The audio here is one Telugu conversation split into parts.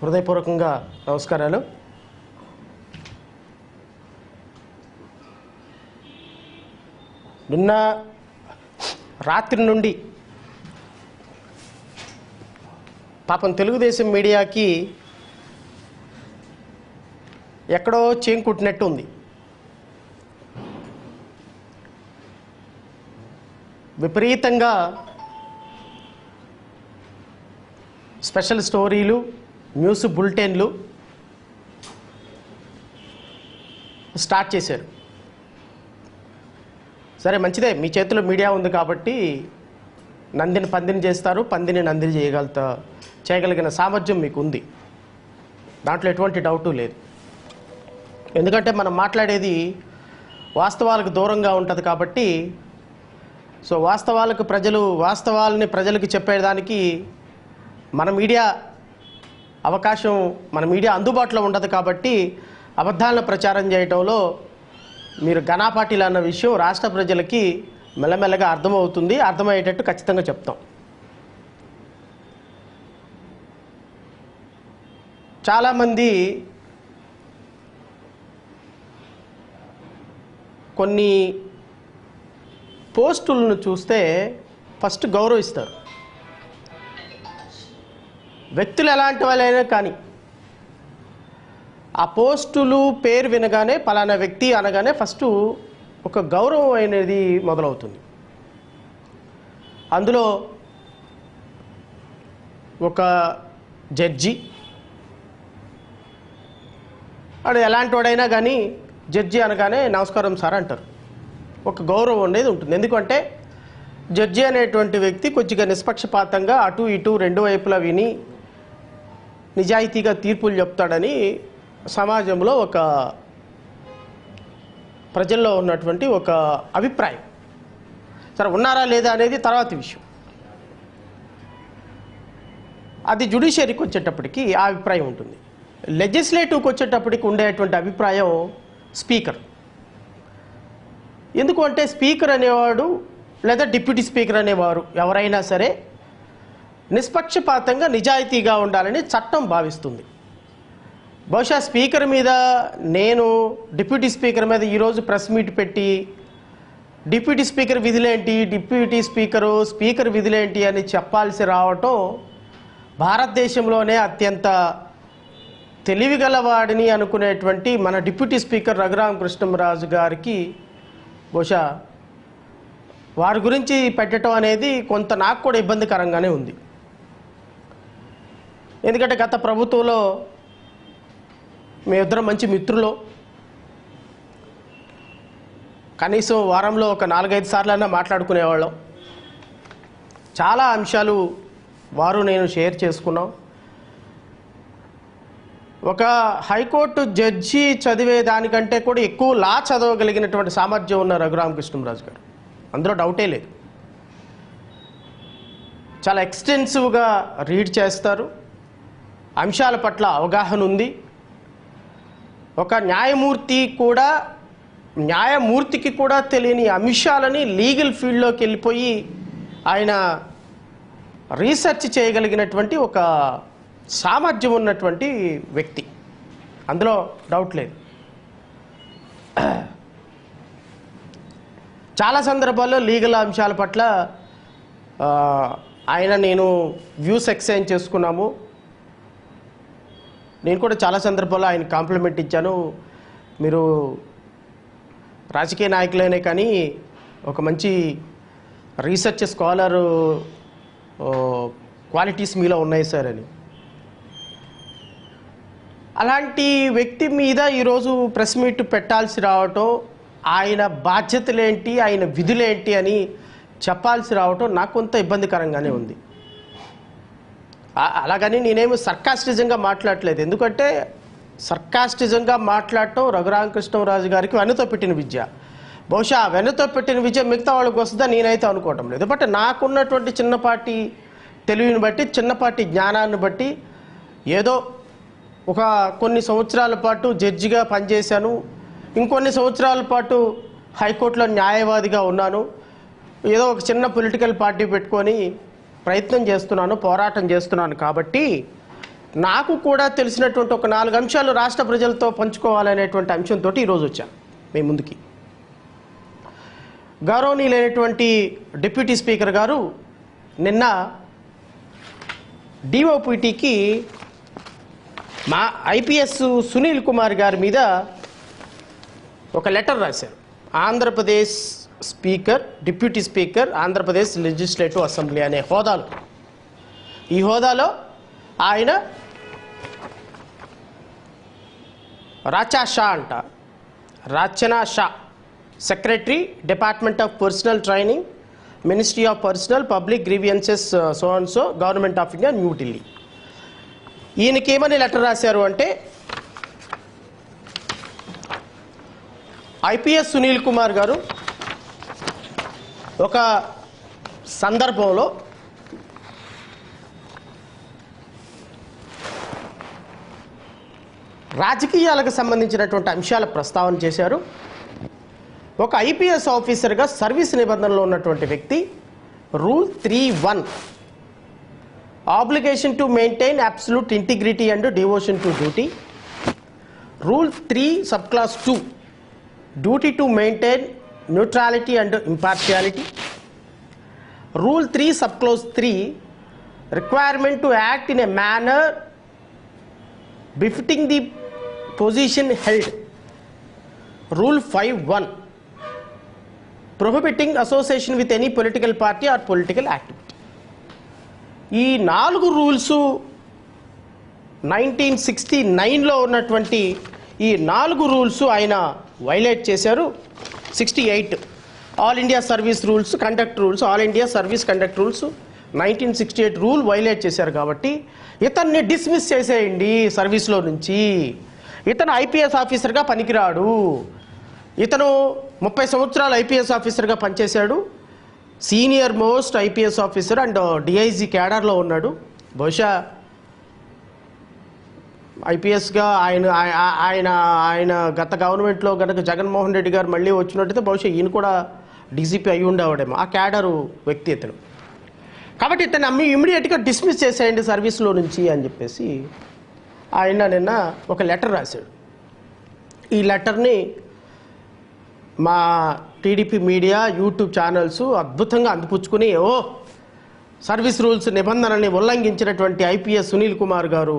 హృదయపూర్వకంగా నమస్కారాలు. నిన్న రాత్రి నుండి పాపం తెలుగుదేశం మీడియాకి ఎక్కడో చేంకుట్టినట్టు ఉంది. విపరీతంగా స్పెషల్ స్టోరీలు, న్యూస్ బులెటిన్లు స్టార్ట్ చేశారు. సరే మంచిదే, మీ చేతిలో మీడియా ఉంది కాబట్టి నందిని పందిని చేస్తారు, పందిని నందిని చేయగలిగిన సామర్థ్యం మీకు ఉంది, దాంట్లో ఎటువంటి డౌటు లేదు. ఎందుకంటే మనం మాట్లాడేది వాస్తవాలకు దూరంగా ఉంటుంది కాబట్టి, సో వాస్తవాలని ప్రజలకు చెప్పేదానికి మన మీడియా అవకాశం, మన మీడియా అందుబాటులో ఉండదు కాబట్టి అబద్ధాలను ప్రచారం చేయడంలో మీరు ఘనాపాటిలు అన్న విషయం రాష్ట్ర ప్రజలకి మెల్లమెల్లగా అర్థమవుతుంది. అర్థమయ్యేటట్టు ఖచ్చితంగా చెప్తాం. చాలామంది కొన్ని పోస్టులను చూస్తే ఫస్ట్ గౌరవిస్తారు. వ్యక్తులు ఎలాంటి వాళ్ళైనా కానీ ఆ పోస్టులు పేరు వినగానే పలానా వ్యక్తి అనగానే ఫస్ట్ ఒక గౌరవం అనేది మొదలవుతుంది. అందులో ఒక జడ్జి, వాడు ఎలాంటి వాడైనా కానీ జడ్జి అనగానే నమస్కారం సార్ అంటారు. ఒక గౌరవం అనేది ఉంటుంది. ఎందుకంటే జడ్జి అనేటువంటి వ్యక్తి కొద్దిగా నిష్పక్షపాతంగా అటు ఇటు రెండు వైపులా విని నిజాయితీగా తీర్పులు చెప్తాడని సమాజంలో ఒక ప్రజల్లో ఉన్నటువంటి ఒక అభిప్రాయం. సరే ఉన్నారా లేదా అనేది తర్వాత విషయం. అది జ్యుడిషియరీకి వచ్చేటప్పటికి ఆ అభిప్రాయం ఉంటుంది. లెజిస్లేటివ్కి వచ్చేటప్పటికి ఉండేటువంటి అభిప్రాయం స్పీకర్. ఎందుకు అంటే స్పీకర్ అనేవాడు లేదా డిప్యూటీ స్పీకర్ అనేవారు ఎవరైనా సరే నిష్పక్షపాతంగా నిజాయితీగా ఉండాలని చట్టం భావిస్తుంది. బహుశా స్పీకర్ మీద, నేను డిప్యూటీ స్పీకర్ మీద ఈరోజు ప్రెస్ మీట్ పెట్టి డిప్యూటీ స్పీకర్ విధులేంటి, స్పీకర్ విధులేంటి అని చెప్పాల్సి రావటం భారతదేశంలోనే అత్యంత తెలివిగలవాడిని అనుకునేటువంటి మన డిప్యూటీ స్పీకర్ రఘురామకృష్ణంరాజు గారికి బహుశా వారి గురించి పెట్టడం అనేది కొంత నాకు కూడా ఇబ్బందికరంగానే ఉంది. ఎందుకంటే గత ప్రభుత్వంలో మేమిద్దరం మంచి మిత్రులు, కనీసం వారంలో ఒక 4-5 సార్లైనా మాట్లాడుకునేవాళ్ళం. చాలా అంశాలు వారు నేను షేర్ చేసుకున్నాం. ఒక హైకోర్టు జడ్జి చదివే దానికంటే కూడా ఎక్కువ లా చదవగలిగినటువంటి సామర్థ్యం ఉన్న రఘురామకృష్ణంరాజు గారు, అందులో డౌటే లేదు. చాలా ఎక్స్టెన్సివ్గా రీడ్ చేస్తారు, అంశాల పట్ల అవగాహన ఉంది. ఒక న్యాయమూర్తికి కూడా తెలియని అంశాలని లీగల్ ఫీల్డ్లోకి వెళ్ళిపోయి ఆయన రీసెర్చ్ చేయగలిగినటువంటి ఒక సామర్థ్యం ఉన్నటువంటి వ్యక్తి, అందులో డౌట్ లేదు. చాలా సందర్భాల్లో లీగల్ అంశాల పట్ల నేను వ్యూస్ ఎక్స్చేంజ్ చేసుకున్నాము. నేను కూడా చాలా సందర్భాల్లో ఆయన కాంప్లిమెంట్ ఇచ్చాను. మీరు రాజకీయ నాయకులైనే కానీ ఒక మంచి రీసెర్చ్ స్కాలర్ క్వాలిటీస్ మీలో ఉన్నాయి సార్ అని. అలాంటి వ్యక్తి మీద ఈరోజు ప్రెస్ మీట్ పెట్టాల్సి రావటం, ఆయన బాధ్యతలేంటి, ఆయన విధులేంటి అని చెప్పాల్సి రావటం నాకు కొంత ఇబ్బందికరంగానే ఉంది. అలాగని నేనేమి సర్కాస్టిజంగా మాట్లాడలేదు. ఎందుకంటే సర్కాస్టిజంగా మాట్లాడటం రఘురామకృష్ణంరాజు గారికి వెన్నతో పెట్టిన విద్య. బహుశా వెన్నతో పెట్టిన విద్య మిగతా వాళ్ళకి వస్తుందా నేనైతే అనుకోవటం లేదు. బట్ నాకున్నటువంటి చిన్నపాటి తెలివిని బట్టి, చిన్నపాటి జ్ఞానాన్ని బట్టి ఏదో ఒక కొన్ని సంవత్సరాల పాటు జడ్జిగా పనిచేశాను, ఇంకొన్ని సంవత్సరాల పాటు హైకోర్టులో న్యాయవాదిగా ఉన్నాను, ఏదో ఒక చిన్న పొలిటికల్ పార్టీ పెట్టుకొని ప్రయత్నం చేస్తున్నాను, పోరాటం చేస్తున్నాను. కాబట్టి నాకు కూడా తెలిసినటువంటి ఒక 4 అంశాలు రాష్ట్ర ప్రజలతో పంచుకోవాలనేటువంటి అంశంతో ఈరోజు వచ్చాను మీ ముందుకి. గౌరవనీయులైనటువంటి డిప్యూటీ స్పీకర్ గారు నిన్న డిఓపిటికి మా ఐపీఎస్ సునీల్ కుమార్ గారి మీద ఒక లెటర్ రాశారు. Andhra Pradesh speaker, deputy speaker, Andhra Pradesh legislative assembly అనే హోదాలో, ఈ హోదాలో ఆయన Rachna Shah, secretary, department of personnel training, ministry of personnel public grievances so and so, government of India, New Delhi. ఈయనకి ఏమని లెటర్ రాశారు అంటే, ఐపీఎస్ సునీల్ కుమార్ గారు ఒక సందర్భంలో రాజకీయాలకు సంబంధించినటువంటి అంశాల ప్రస్తావన చేశారు. ఒక ఐపీఎస్ ఆఫీసర్గా సర్వీస్ నిబంధనలో ఉన్నటువంటి వ్యక్తి rule 3(1) obligation to maintain absolute integrity and devotion to duty, rule 3 sub class 2 duty to maintain neutrality and impartiality, rule 3 sub class 3 requirement to act in a manner befitting the position held, rule 5(1) prohibiting association with any political party or political activity. ఈ 4 రూల్స్ 1969లో ఉన్నటువంటి ఈ 4 రూల్స్ ఆయన వైలేట్ చేశారు. 68 all India service rules, conduct rules, all India service conduct rules 1968 rule violate చేశారు. కాబట్టి ఇతన్ని డిస్మిస్ చేసేయండి సర్వీస్లో నుంచి. ఇతను ఐపీఎస్ ఆఫీసర్గా పనికిరాడు. ఇతను 30 సంవత్సరాలు ఐపీఎస్ ఆఫీసర్గా పనిచేశాడు. Senior most IPS officer and DIG క్యాడర్లో ఉన్నాడు. బహుశా ఐపీఎస్గా ఆయన గత గవర్నమెంట్లో కనుక జగన్మోహన్ రెడ్డి గారు మళ్ళీ వచ్చినట్టయితే బహుశా ఈయన కూడా డీజీపీ అయి ఉండేవాడేమో. ఆ క్యాడరు వ్యక్తి ఇతను. కాబట్టి ఇతను ఇమ్మీడియట్గా డిస్మిస్ చేసేయండి సర్వీస్లో నుంచి అని చెప్పేసి ఆయన నిన్న ఒక లెటర్ రాశాడు. ఈ లెటర్ని మా టీడీపీ మీడియా, యూట్యూబ్ ఛానల్స్ అద్భుతంగా అందిపుచ్చుకుని, సర్వీస్ రూల్స్ నిబంధనల్ని ఉల్లంఘించినటువంటి ఐపీఎస్ సునీల్ కుమార్ గారు,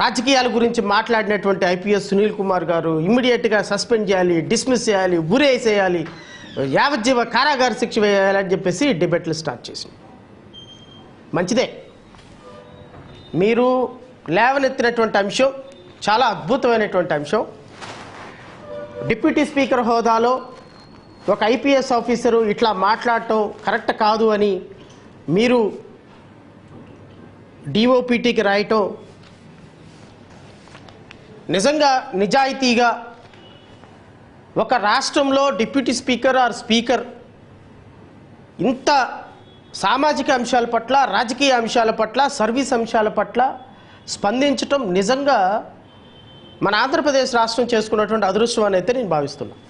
రాజకీయాల గురించి మాట్లాడినటువంటి ఐపీఎస్ సునీల్ కుమార్ గారు ఇమ్మీడియట్గా సస్పెండ్ చేయాలి, డిస్మిస్ చేయాలి, ఉరేసేయాలి, యావజ్జీవ కారాగార శిక్ష వేయాలని చెప్పేసి డిబేట్లు స్టార్ట్ చేసింది. మంచిదే, మీరు లేవనెత్తినటువంటి అంశం చాలా అద్భుతమైనటువంటి అంశం. డిప్యూటీ స్పీకర్ హోదాలో ఒక ఐపీఎస్ ఆఫీసరు ఇట్లా మాట్లాడటం కరెక్ట్ కాదు అని మీరు డిఓపిటికి రాయటం నిజంగా నిజాయితీగా ఒక రాష్ట్రంలో డిప్యూటీ స్పీకర్ ఆర్ స్పీకర్ ఇంత సామాజిక అంశాల పట్ల, రాజకీయ అంశాల పట్ల, సర్వీస్ అంశాల పట్ల స్పందించటం నిజంగా మన ఆంధ్రప్రదేశ్ రాష్ట్రం చేసుకున్నటువంటి అదృష్టం అని అయితే నేను భావిస్తున్నాను.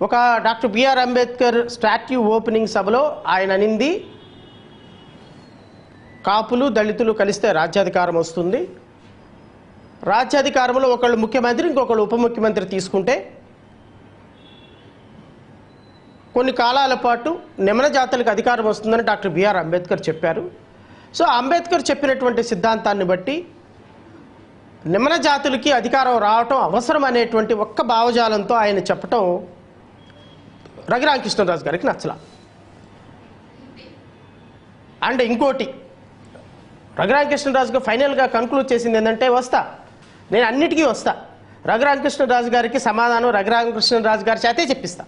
ఒక doctor BR Ambedkar statue opening సభలో ఆయన అనింది, కాపులు దళితులు కలిస్తే రాజ్యాధికారం వస్తుంది. రాజ్యాధికారంలో ఒకళ్ళు ముఖ్యమంత్రి, ఇంకొకళ్ళు ఉప ముఖ్యమంత్రి తీసుకుంటే కొన్ని కాలాల పాటు నిమ్న జాతులకు అధికారం వస్తుందని డాక్టర్ బిఆర్ అంబేద్కర్ చెప్పారు. సో అంబేద్కర్ చెప్పినటువంటి సిద్ధాంతాన్ని బట్టి నిమ్న జాతులకి అధికారం రావటం అవసరం అనేటువంటి ఒక్క భావజాలంతో ఆయన చెప్పటం రఘురామకృష్ణరాజు గారికి నచ్చల. అండ్ ఇంకోటి, రఘురామకృష్ణరాజుగా ఫైనల్గా కన్క్లూడ్ చేసింది ఏంటంటే, నేను అన్నిటికీ వస్తా, రఘురామకృష్ణరాజు గారికి సమాధానం రఘురామకృష్ణరాజు గారి చేతే చెప్పిస్తా,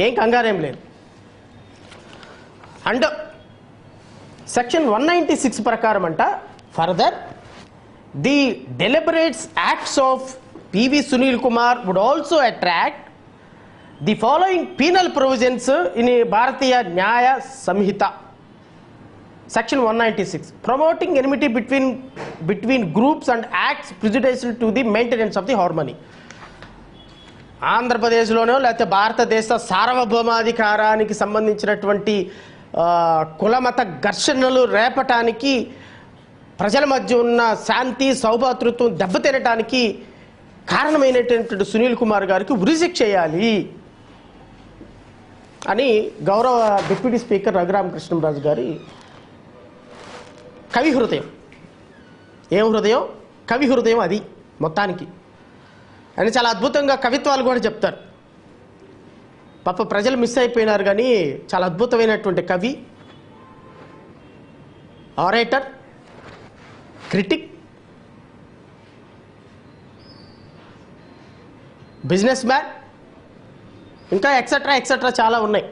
ఏం కంగారేం లేదు. అండ్ సెక్షన్ 196 ప్రకారం అంట, further the deliberates acts of PV Sunil Kumar would also attract the following penal provisions in Bharatiya Nyaya Sanhita. Section 196 promoting enmity between groups and acts prejudicial to the maintenance of the harmony. ఆంధ్రప్రదేశ్లోనో లేకపోతే భారతదేశ సార్వభౌమాధికారానికి సంబంధించినటువంటి కులమత ఘర్షణలు రేపటానికి, ప్రజల మధ్య ఉన్న శాంతి సౌభాతృత్వం దెబ్బతినటానికి కారణమైనటువంటి సునీల్ కుమార్ గారికి ఉరిశిక్ష చేయాలి అని గౌరవ డిప్యూటీ స్పీకర్ రఘురామకృష్ణంరాజు గారి కవి హృదయం. ఏం హృదయం? కవి హృదయం అది మొత్తానికి. అని చాలా అద్భుతంగా కవిత్వాలు కూడా చెప్తారు. పాప ప్రజలు మిస్ అయిపోయినారు, కానీ చాలా అద్భుతమైనటువంటి కవి, ఆరేటర్, క్రిటిక్, బిజినెస్ మ్యాన్, ఇంకా ఎక్సెట్రా ఎక్సెట్రా చాలా ఉన్నాయి.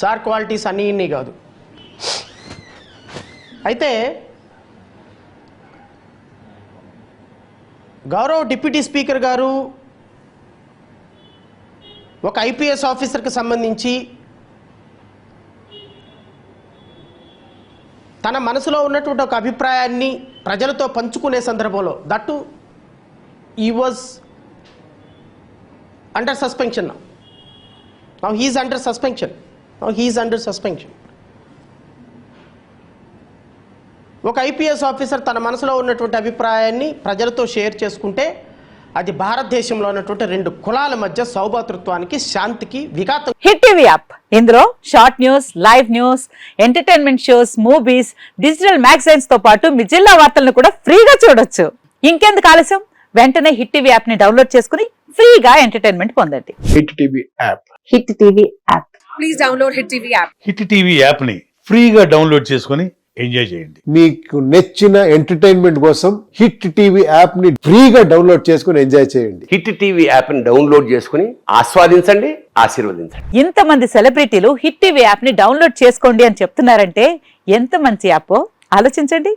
సార్ క్వాలిటీస్ అన్నీ ఇన్ని కాదు. అయితే గౌరవ డిప్యూటీ స్పీకర్ గారు ఒక ఐపీఎస్ ఆఫీసర్కి సంబంధించి తన మనసులో ఉన్నటువంటి ఒక అభిప్రాయాన్ని ప్రజలతో పంచుకునే సందర్భంలో, దట్టు ఈ was under suspension. Now he is under suspension. ఒక ఐపీఎస్ ఆఫీసర్ తన మనసులో ఉన్నటువంటి అభిప్రాయాన్ని ప్రజలతో షేర్ చేసుకుంటే అది భారతదేశంలో ఉన్నటువంటి రెండు కులాల మధ్య సౌభాతృత్వానికి, శాంతికి విఘాతం. హిట్ టీవీ యాప్, ఇందులో short news, live news, entertainment shows, movies, digital magazines తో పాటు మీ జిల్లా వార్తలను కూడా ఫ్రీగా చూడొచ్చు. ఇంకెందుకు ఆలస్యం? వెంటనే హిట్ టీవీ యాప్ ని డౌన్లోడ్ చేసుకుని ఫ్రీగా ఎంటర్టైన్మెంట్ పొందండి. Hit TV app. Hit TV app. Please download hit TV app. Hit TV app ని ఫ్రీగా డౌన్లోడ్ చేసుకుని ఎంజాయ్ చేయండి. మీకు నచ్చిన ఎంటర్టైన్మెంట్ కోసం హిట్ టీవీ యాప్ ని ఫ్రీగా డౌన్లోడ్ చేసుకుని ఎంజాయ్ చేయండి. హిట్ టీవీ యాప్ ని డౌన్లోడ్ చేసుకుని ఆస్వాదించండి, ఆశీర్వదించండి. ఇంతమంది సెలబ్రిటీలు హిట్ టీవీ యాప్ ని డౌన్లోడ్ చేసుకోండి అని చెప్తున్నారంటే ఎంత మంచి యాప్ ఆలోచించండి.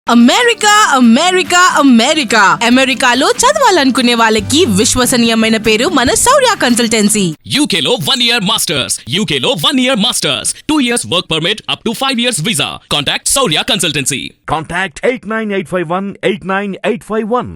అమెరికా అమెరికా అమెరికా అమెరికాలో చదవాలనుకునే వాళ్ళకి విశ్వసనీయమైన పేరు మన శౌర్య కన్సల్టెన్సీ. UK లో 1 year masters. UK లో 1 year masters. 2 years work permit up to 5 years visa. Contact Saurya Consultancy. Contact 89851 89851.